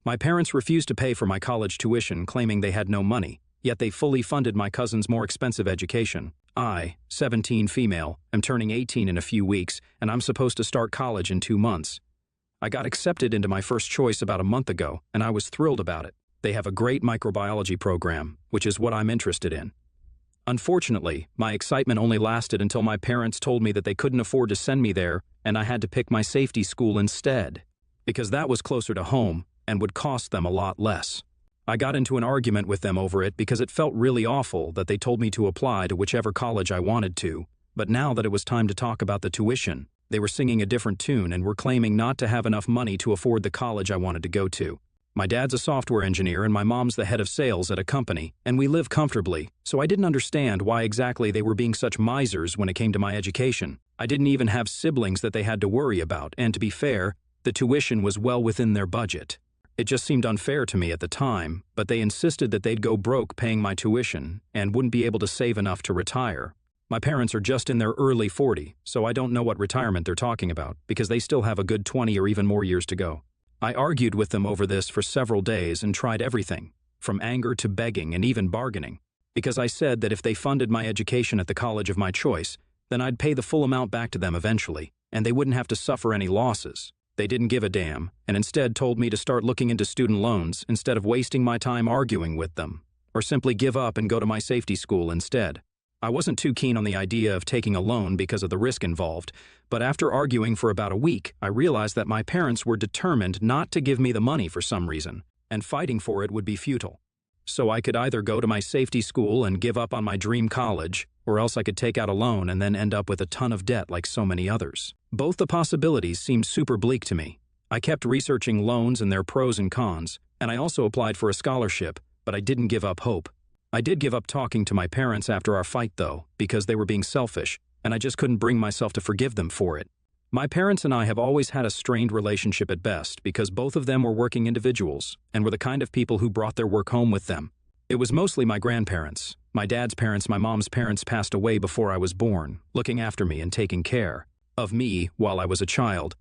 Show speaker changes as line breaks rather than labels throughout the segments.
My parents refused to pay for my college tuition, claiming they had no money, yet they fully funded my cousin's more expensive education. I, 17 female, am turning 18 in a few weeks, and I'm supposed to start college in 2 months. I got accepted into my first choice about a month ago, and I was thrilled about it. They have a great microbiology program, which is what I'm interested in. Unfortunately, my excitement only lasted until my parents told me that they couldn't afford to send me there, and I had to pick my safety school instead, because that was closer to home and would cost them a lot less. I got into an argument with them over it because it felt really awful that they told me to apply to whichever college I wanted to, but now that it was time to talk about the tuition, they were singing a different tune and were claiming not to have enough money to afford the college I wanted to go to. My dad's a software engineer and my mom's the head of sales at a company, and we live comfortably, so I didn't understand why exactly they were being such misers when it came to my education. I didn't even have siblings that they had to worry about, and to be fair, the tuition was well within their budget. It just seemed unfair to me at the time, but they insisted that they'd go broke paying my tuition and wouldn't be able to save enough to retire. My parents are just in their early 40s, so I don't know what retirement they're talking about because they still have a good 20 or even more years to go. I argued with them over this for several days and tried everything, from anger to begging and even bargaining, because I said that if they funded my education at the college of my choice, then I'd pay the full amount back to them eventually, and they wouldn't have to suffer any losses. They didn't give a damn, and instead told me to start looking into student loans instead of wasting my time arguing with them, or simply give up and go to my safety school instead. I wasn't too keen on the idea of taking a loan because of the risk involved, but after arguing for about a week, I realized that my parents were determined not to give me the money for some reason, and fighting for it would be futile. So I could either go to my safety school and give up on my dream college, or else I could take out a loan and then end up with a ton of debt like so many others. Both the possibilities seemed super bleak to me. I kept researching loans and their pros and cons, and I also applied for a scholarship, but I didn't give up hope. I did give up talking to my parents after our fight, though, because they were being selfish, and I just couldn't bring myself to forgive them for it. My parents and I have always had a strained relationship at best because both of them were working individuals and were the kind of people who brought their work home with them. It was mostly my grandparents. My dad's parents, my mom's parents passed away before I was born, looking after me and taking care of me while I was a child.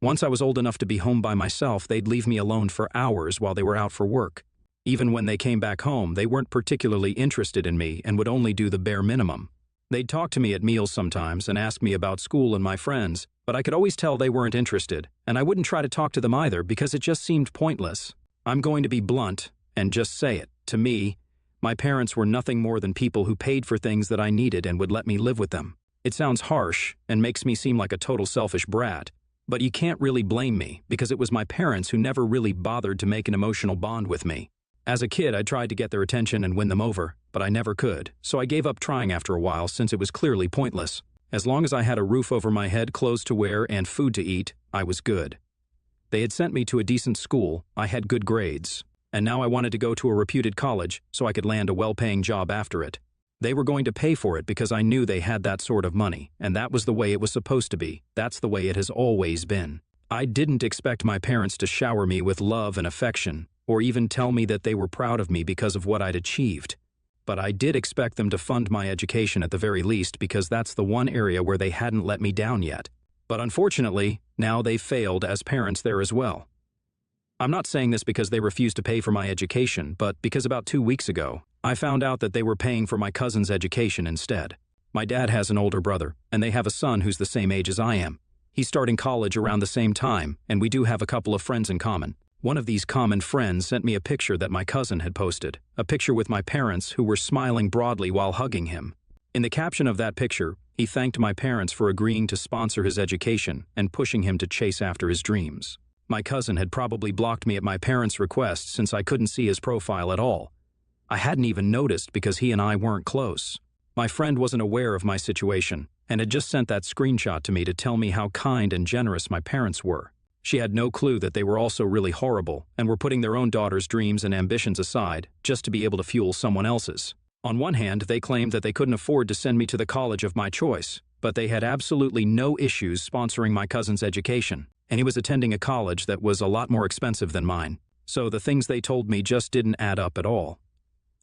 Once I was old enough to be home by myself, they'd leave me alone for hours while they were out for work. Even when they came back home, they weren't particularly interested in me and would only do the bare minimum. They'd talk to me at meals sometimes and ask me about school and my friends, but I could always tell they weren't interested, and I wouldn't try to talk to them either because it just seemed pointless. I'm going to be blunt and just say it. To me, my parents were nothing more than people who paid for things that I needed and would let me live with them. It sounds harsh and makes me seem like a total selfish brat, but you can't really blame me because it was my parents who never really bothered to make an emotional bond with me. As a kid, I tried to get their attention and win them over, but I never could, so I gave up trying after a while since it was clearly pointless. As long as I had a roof over my head, clothes to wear, and food to eat, I was good. They had sent me to a decent school, I had good grades, and now I wanted to go to a reputed college so I could land a well-paying job after it. They were going to pay for it because I knew they had that sort of money, and that was the way it was supposed to be. That's the way it has always been. I didn't expect my parents to shower me with love and affection, or even tell me that they were proud of me because of what I'd achieved. But I did expect them to fund my education at the very least because that's the one area where they hadn't let me down yet. But unfortunately, now they've failed as parents there as well. I'm not saying this because they refused to pay for my education, but because about 2 weeks ago, I found out that they were paying for my cousin's education instead. My dad has an older brother, and they have a son who's the same age as I am. He's starting college around the same time, and we do have a couple of friends in common. One of these common friends sent me a picture that my cousin had posted, a picture with my parents who were smiling broadly while hugging him. In the caption of that picture, he thanked my parents for agreeing to sponsor his education and pushing him to chase after his dreams. My cousin had probably blocked me at my parents' request since I couldn't see his profile at all. I hadn't even noticed because he and I weren't close. My friend wasn't aware of my situation and had just sent that screenshot to me to tell me how kind and generous my parents were. She had no clue that they were also really horrible and were putting their own daughter's dreams and ambitions aside just to be able to fuel someone else's. On one hand, they claimed that they couldn't afford to send me to the college of my choice, but they had absolutely no issues sponsoring my cousin's education, and he was attending a college that was a lot more expensive than mine. So the things they told me just didn't add up at all.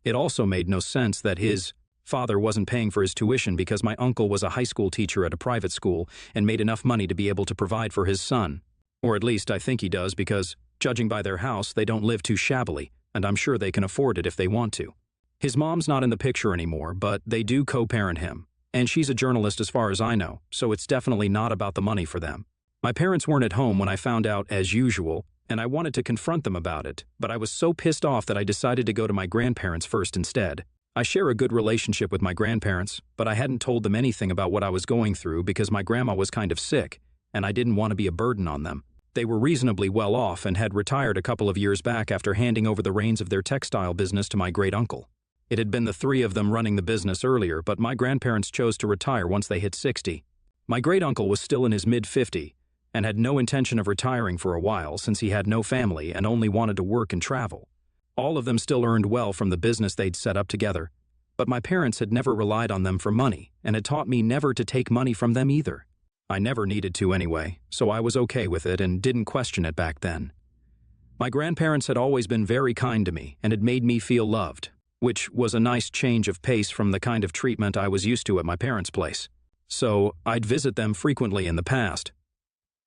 It also made no sense that his father wasn't paying for his tuition because my uncle was a high school teacher at a private school and made enough money to be able to provide for his son. Or at least I think he does because, Judging by their house, they don't live too shabbily, and I'm sure they can afford it if they want to. His mom's not in the picture anymore, but they do co-parent him. And she's a journalist as far as I know, so it's definitely not about the money for them. My parents weren't at home when I found out, as usual, and I wanted to confront them about it, but I was so pissed off that I decided to go to my grandparents first instead. I share a good relationship with my grandparents, but I hadn't told them anything about what I was going through because my grandma was kind of sick, and I didn't want to be a burden on them. They were reasonably well off and had retired a couple of years back after handing over the reins of their textile business to my great-uncle. It had been the three of them running the business earlier, but my grandparents chose to retire once they hit 60. My great-uncle was still in his mid-50 and had no intention of retiring for a while since he had no family and only wanted to work and travel. All of them still earned well from the business they'd set up together, but my parents had never relied on them for money and had taught me never to take money from them either. I never needed to anyway, so I was okay with it and didn't question it back then. My grandparents had always been very kind to me and had made me feel loved, which was a nice change of pace from the kind of treatment I was used to at my parents' place. So I'd visit them frequently in the past.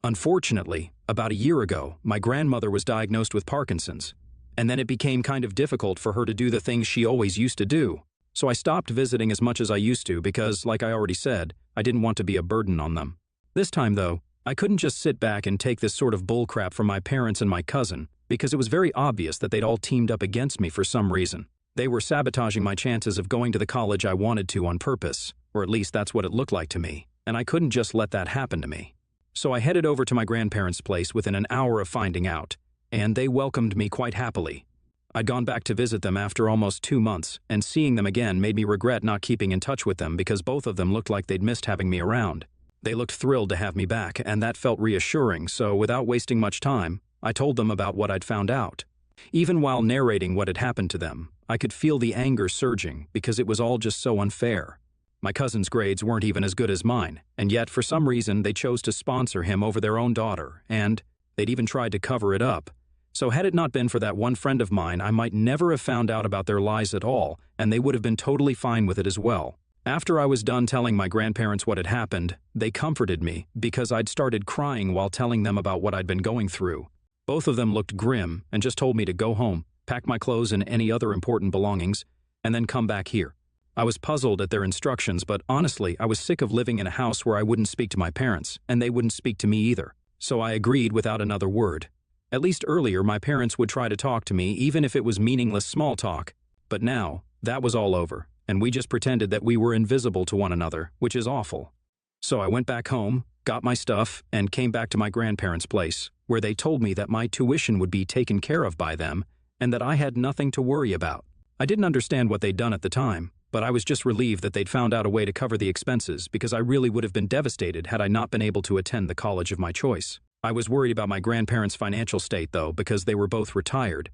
Unfortunately, about a year ago, my grandmother was diagnosed with Parkinson's, and then it became kind of difficult for her to do the things she always used to do. So I stopped visiting as much as I used to because, like I already said, I didn't want to be a burden on them. This time, though, I couldn't just sit back and take this sort of bullcrap from my parents and my cousin because it was very obvious that they'd all teamed up against me for some reason. They were sabotaging my chances of going to the college I wanted to on purpose, or at least that's what it looked like to me, and I couldn't just let that happen to me. So I headed over to my grandparents' place within an hour of finding out, and they welcomed me quite happily. I'd gone back to visit them after almost 2 months, and seeing them again made me regret not keeping in touch with them because both of them looked like they'd missed having me around. They looked thrilled to have me back, and that felt reassuring, so without wasting much time, I told them about what I'd found out. Even while narrating what had happened to them, I could feel the anger surging because it was all just so unfair. My cousin's grades weren't even as good as mine, and yet for some reason they chose to sponsor him over their own daughter, and they'd even tried to cover it up. So had it not been for that one friend of mine, I might never have found out about their lies at all, and they would have been totally fine with it as well. After I was done telling my grandparents what had happened, they comforted me because I'd started crying while telling them about what I'd been going through. Both of them looked grim and just told me to go home, pack my clothes and any other important belongings, and then come back here. I was puzzled at their instructions, but honestly, I was sick of living in a house where I wouldn't speak to my parents, and they wouldn't speak to me either. So I agreed without another word. At least earlier, my parents would try to talk to me, even if it was meaningless small talk. But now, that was all over, and we just pretended that we were invisible to one another, which is awful. So I went back home, got my stuff, and came back to my grandparents' place, where they told me that my tuition would be taken care of by them, and that I had nothing to worry about. I didn't understand what they'd done at the time, but I was just relieved that they'd found out a way to cover the expenses because I really would have been devastated had I not been able to attend the college of my choice. I was worried about my grandparents' financial state, though, because they were both retired,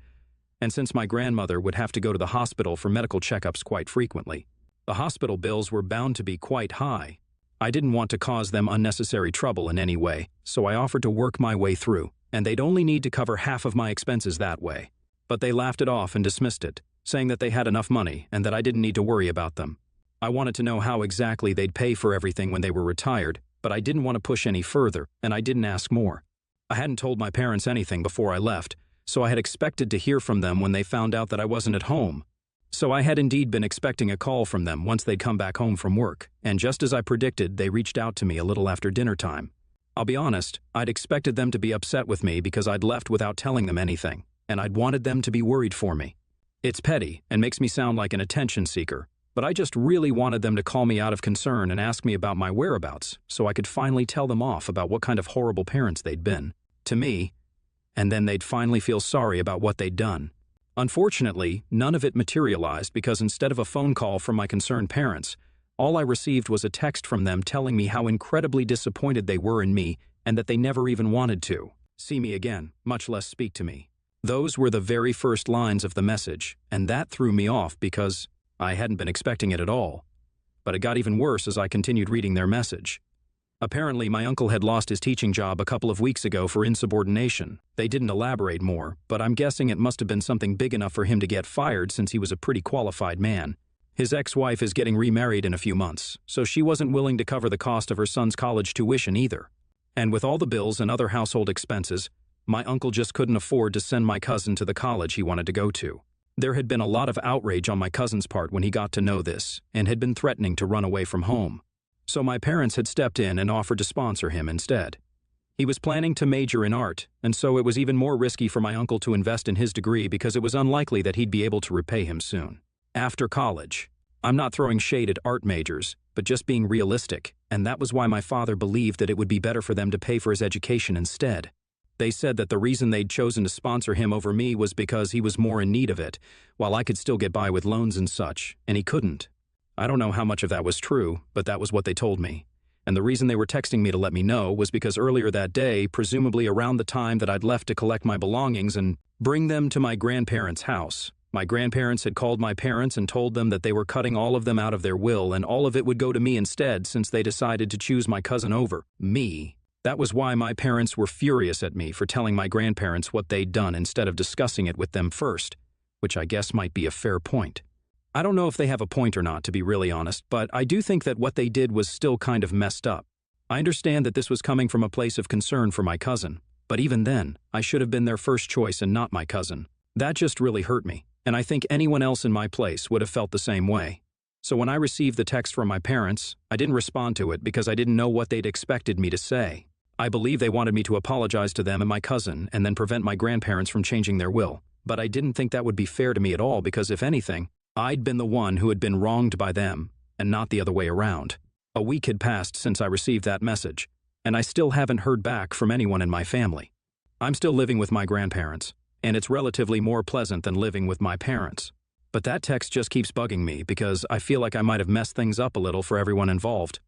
and since my grandmother would have to go to the hospital for medical checkups quite frequently. The hospital bills were bound to be quite high. I didn't want to cause them unnecessary trouble in any way, so I offered to work my way through, and they'd only need to cover half of my expenses that way. But they laughed it off and dismissed it, saying that they had enough money and that I didn't need to worry about them. I wanted to know how exactly they'd pay for everything when they were retired, but I didn't want to push any further, and I didn't ask more. I hadn't told my parents anything before I left, so I had expected to hear from them when they found out that I wasn't at home. So I had indeed been expecting a call from them once they'd come back home from work, and just as I predicted, they reached out to me a little after dinner time. I'll be honest, I'd expected them to be upset with me because I'd left without telling them anything, and I'd wanted them to be worried for me. It's petty and makes me sound like an attention seeker, but I just really wanted them to call me out of concern and ask me about my whereabouts so I could finally tell them off about what kind of horrible parents they'd been to me, and then they'd finally feel sorry about what they'd done. Unfortunately, none of it materialized because instead of a phone call from my concerned parents, all I received was a text from them telling me how incredibly disappointed they were in me and that they never even wanted to see me again, much less speak to me. Those were the very first lines of the message, and that threw me off because I hadn't been expecting it at all. But it got even worse as I continued reading their message. Apparently, my uncle had lost his teaching job a couple of weeks ago for insubordination. They didn't elaborate more, but I'm guessing it must have been something big enough for him to get fired since he was a pretty qualified man. His ex-wife is getting remarried in a few months, so she wasn't willing to cover the cost of her son's college tuition either. And with all the bills and other household expenses, My uncle just couldn't afford to send my cousin to the college he wanted to go to. There had been a lot of outrage on my cousin's part when he got to know this, and had been threatening to run away from home. So my parents had stepped in and offered to sponsor him instead. He was planning to major in art, and so it was even more risky for my uncle to invest in his degree because it was unlikely that he'd be able to repay him soon. After college, I'm not throwing shade at art majors, but just being realistic, and that was why my father believed that it would be better for them to pay for his education instead. They said that the reason they'd chosen to sponsor him over me was because he was more in need of it, while I could still get by with loans and such, and he couldn't. I don't know how much of that was true, but that was what they told me. And the reason they were texting me to let me know was because earlier that day, presumably around the time that I'd left to collect my belongings and bring them to my grandparents' house, my grandparents had called my parents and told them that they were cutting all of them out of their will and all of it would go to me instead since they decided to choose my cousin over me. That was why my parents were furious at me for telling my grandparents what they'd done instead of discussing it with them first, which I guess might be a fair point. I don't know if they have a point or not, to be really honest, but I do think that what they did was still kind of messed up. I understand that this was coming from a place of concern for my cousin, but even then, I should have been their first choice and not my cousin. That just really hurt me, and I think anyone else in my place would have felt the same way. So when I received the text from my parents, I didn't respond to it because I didn't know what they'd expected me to say. I believe they wanted me to apologize to them and my cousin and then prevent my grandparents from changing their will, but I didn't think that would be fair to me at all because if anything, I'd been the one who had been wronged by them and not the other way around. A week had passed since I received that message, and I still haven't heard back from anyone in my family. I'm still living with my grandparents, and it's relatively more pleasant than living with my parents. But that text just keeps bugging me because I feel like I might have messed things up a little for everyone involved.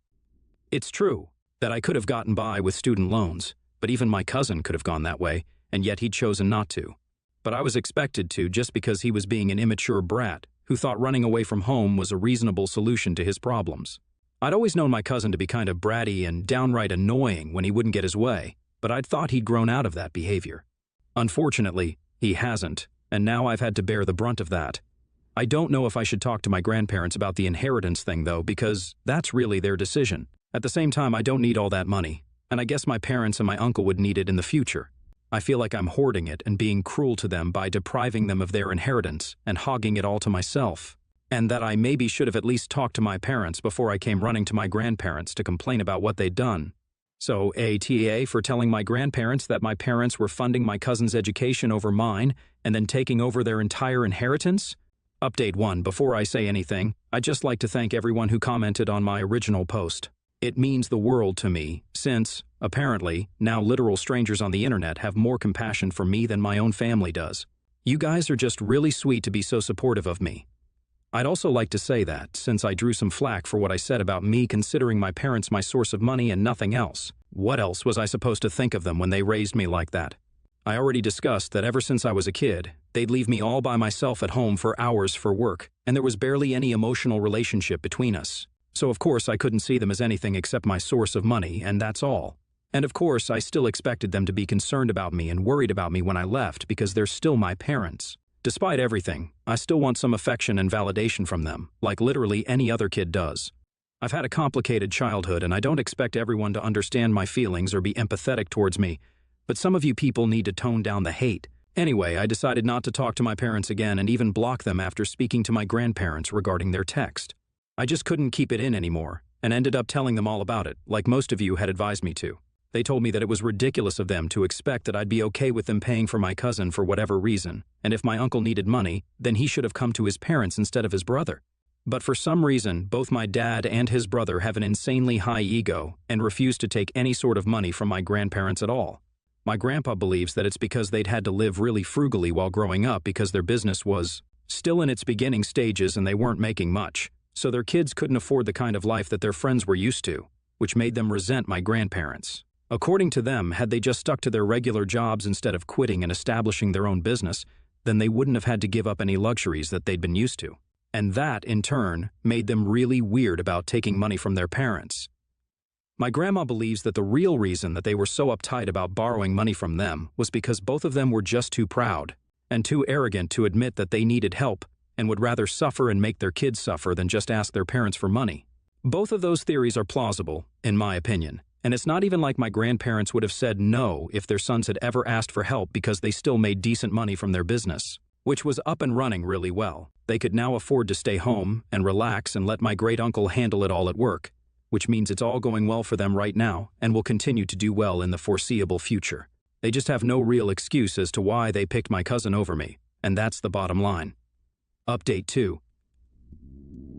It's true that I could have gotten by with student loans, but even my cousin could have gone that way, and yet he'd chosen not to. But I was expected to just because he was being an immature brat who thought running away from home was a reasonable solution to his problems. I'd always known my cousin to be kind of bratty and downright annoying when he wouldn't get his way, but I'd thought he'd grown out of that behavior. Unfortunately, he hasn't, and now I've had to bear the brunt of that. I don't know if I should talk to my grandparents about the inheritance thing though, because that's really their decision. At the same time, I don't need all that money, and I guess my parents and my uncle would need it in the future. I feel like I'm hoarding it and being cruel to them by depriving them of their inheritance and hogging it all to myself, and that I maybe should have at least talked to my parents before I came running to my grandparents to complain about what they'd done. So ATA for telling my grandparents that my parents were funding my cousin's education over mine and then taking over their entire inheritance? Update 1. Before I say anything, I'd just like to thank everyone who commented on my original post. It means the world to me, since, apparently, now literal strangers on the internet have more compassion for me than my own family does. You guys are just really sweet to be so supportive of me. I'd also like to say that, since I drew some flack for what I said about me considering my parents my source of money and nothing else, what else was I supposed to think of them when they raised me like that? I already discussed that ever since I was a kid, they'd leave me all by myself at home for hours for work, and there was barely any emotional relationship between us. So of course I couldn't see them as anything except my source of money, and that's all. And of course I still expected them to be concerned about me and worried about me when I left because they're still my parents. Despite everything, I still want some affection and validation from them, like literally any other kid does. I've had a complicated childhood and I don't expect everyone to understand my feelings or be empathetic towards me, but some of you people need to tone down the hate. Anyway, I decided not to talk to my parents again and even block them after speaking to my grandparents regarding their text. I just couldn't keep it in anymore, and ended up telling them all about it, like most of you had advised me to. They told me that it was ridiculous of them to expect that I'd be okay with them paying for my cousin for whatever reason, and if my uncle needed money, then he should have come to his parents instead of his brother. But for some reason, both my dad and his brother have an insanely high ego and refuse to take any sort of money from my grandparents at all. My grandpa believes that it's because they'd had to live really frugally while growing up because their business was still in its beginning stages and they weren't making much. So their kids couldn't afford the kind of life that their friends were used to, which made them resent my grandparents. According to them, had they just stuck to their regular jobs instead of quitting and establishing their own business, then they wouldn't have had to give up any luxuries that they'd been used to. And that, in turn, made them really weird about taking money from their parents. My grandma believes that the real reason that they were so uptight about borrowing money from them was because both of them were just too proud and too arrogant to admit that they needed help and would rather suffer and make their kids suffer than just ask their parents for money. Both of those theories are plausible, in my opinion, And it's not even like my grandparents would have said no if their sons had ever asked for help because they still made decent money from their business, which was up and running really well. They could now afford to stay home and relax and let my great-uncle handle it all at work, which means it's all going well for them right now and will continue to do well in the foreseeable future. They just have no real excuse as to why they picked my cousin over me, and that's the bottom line. Update 2.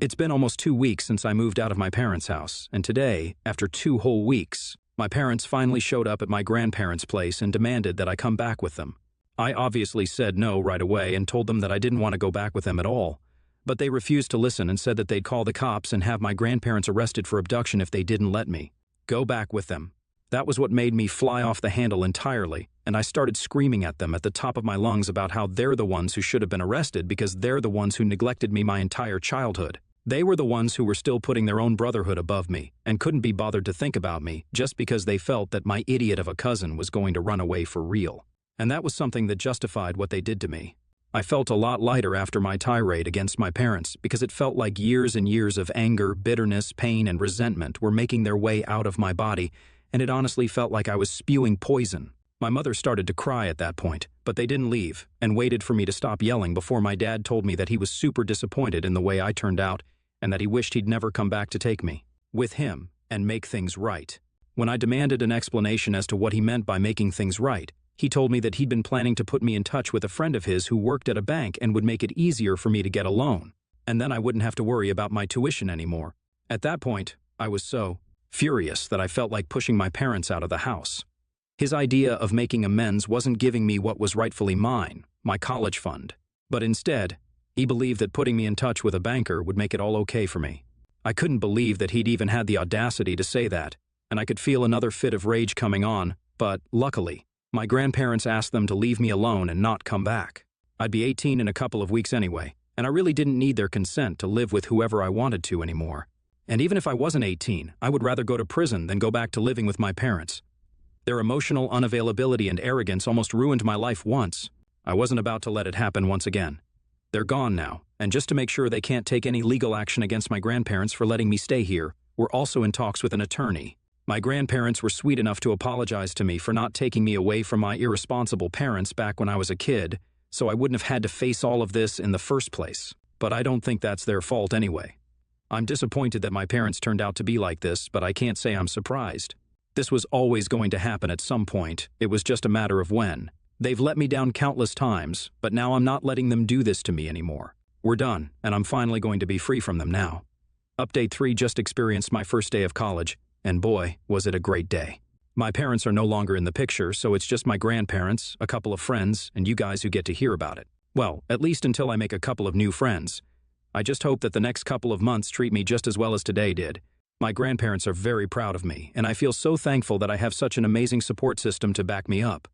It's been almost 2 weeks since I moved out of my parents' house, and today, after 2 whole weeks, my parents finally showed up at my grandparents' place and demanded that I come back with them. I obviously said no right away and told them that I didn't want to go back with them at all, but they refused to listen and said that they'd call the cops and have my grandparents arrested for abduction if they didn't let me go back with them. That was what made me fly off the handle entirely, and I started screaming at them at the top of my lungs about how they're the ones who should have been arrested because they're the ones who neglected me my entire childhood. They were the ones who were still putting their own brotherhood above me and couldn't be bothered to think about me just because they felt that my idiot of a cousin was going to run away for real. And that was something that justified what they did to me. I felt a lot lighter after my tirade against my parents because it felt like years and years of anger, bitterness, pain, and resentment were making their way out of my body, and it honestly felt like I was spewing poison. My mother started to cry at that point, but they didn't leave and waited for me to stop yelling before my dad told me that he was super disappointed in the way I turned out and that he wished he'd never come back to take me with him and make things right. When I demanded an explanation as to what he meant by making things right, he told me that he'd been planning to put me in touch with a friend of his who worked at a bank and would make it easier for me to get a loan, and then I wouldn't have to worry about my tuition anymore. At that point, I was so furious that I felt like pushing my parents out of the house. His idea of making amends wasn't giving me what was rightfully mine, my college fund, but instead, he believed that putting me in touch with a banker would make it all okay for me. I couldn't believe that he'd even had the audacity to say that, and I could feel another fit of rage coming on, but luckily, my grandparents asked them to leave me alone and not come back. I'd be 18 in a couple of weeks anyway, and I really didn't need their consent to live with whoever I wanted to anymore. And even if I wasn't 18, I would rather go to prison than go back to living with my parents. Their emotional unavailability and arrogance almost ruined my life once. I wasn't about to let it happen once again. They're gone now, and just to make sure they can't take any legal action against my grandparents for letting me stay here, we're also in talks with an attorney. My grandparents were sweet enough to apologize to me for not taking me away from my irresponsible parents back when I was a kid, so I wouldn't have had to face all of this in the first place. But I don't think that's their fault anyway. I'm disappointed that my parents turned out to be like this, but I can't say I'm surprised. This was always going to happen at some point. It was just a matter of when. They've let me down countless times, but now I'm not letting them do this to me anymore. We're done, and I'm finally going to be free from them now. Update 3 just experienced my first day of college, and boy, was it a great day. My parents are no longer in the picture, so it's just my grandparents, a couple of friends, and you guys who get to hear about it. Well, at least until I make a couple of new friends. I just hope that the next couple of months treat me just as well as today did. My grandparents are very proud of me, and I feel so thankful that I have such an amazing support system to back me up.